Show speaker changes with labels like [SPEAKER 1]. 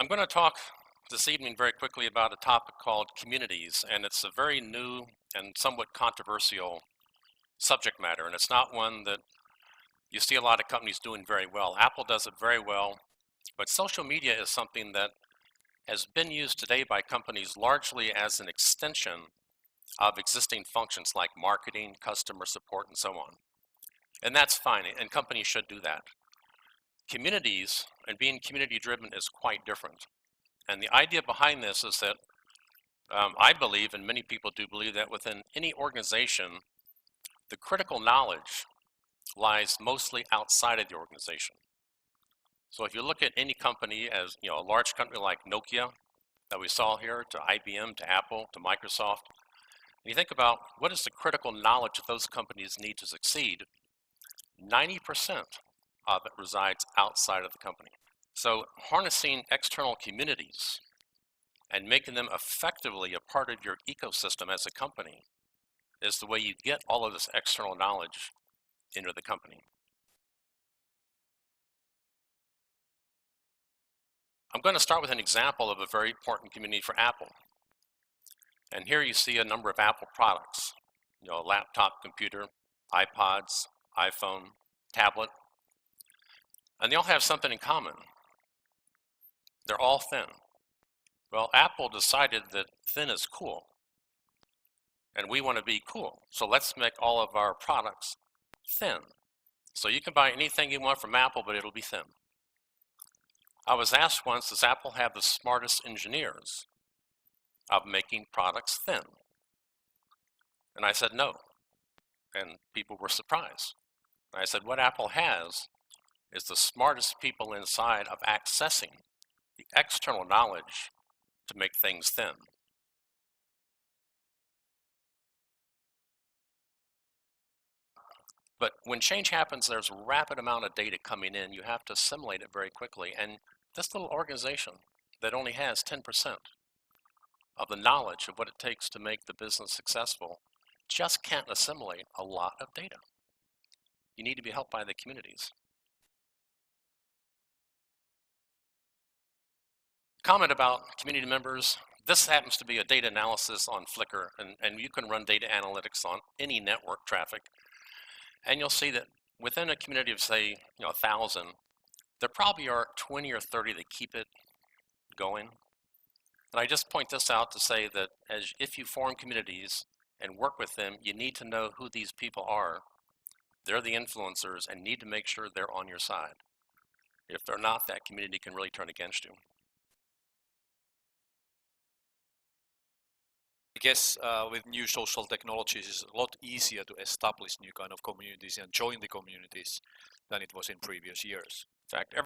[SPEAKER 1] I'm going to talk this evening very quickly about a topic called communities, and it's a very new and somewhat controversial subject matter, and it's not one that you see a lot of companies doing very well. Apple does it very well, but social media is something that has been used today by companies largely as an extension of existing functions like marketing, customer support, and so on. And that's fine, and companies should do that. Communities and being community-driven is quite different. And the idea behind this is that I believe, and many people do believe, that within any organization, the critical knowledge lies mostly outside of the organization. So if you look at any company as, a large company like Nokia that we saw here, to IBM, to Apple, to Microsoft, and you think about what is the critical knowledge that those companies need to succeed, 90% of it resides outside of the company. So harnessing external communities and making them effectively a part of your ecosystem as a company is the way you get all of this external knowledge into the company. I'm going to start with an example of a very important community for Apple. And here you see a number of Apple products, a laptop computer, iPods, iPhone, tablet, and they all have something in common. They're all thin. Well, Apple decided that thin is cool, and we want to be cool. So let's make all of our products thin. So you can buy anything you want from Apple, but it'll be thin. I was asked once, does Apple have the smartest engineers of making products thin? And I said no, and people were surprised. And I said, what Apple has is the smartest people inside of accessing the external knowledge to make things thin. But when change happens, there's a rapid amount of data coming in. You have to assimilate it very quickly. And this little organization that only has 10% of the knowledge of what it takes to make the business successful just can't assimilate a lot of data. You need to be helped by the communities. Comment about community members. This happens to be a data analysis on Flickr, and you can run data analytics on any network traffic. And you'll see that within a community of, say, 1,000, there probably are 20 or 30 that keep it going. And I just point this out to say that if you form communities and work with them, you need to know who these people are. They're the influencers and need to make sure they're on your side. If they're not, that community can really turn against you.
[SPEAKER 2] I guess with new social technologies, it's a lot easier to establish new kind of communities and join the communities than it was in previous years.
[SPEAKER 1] In fact,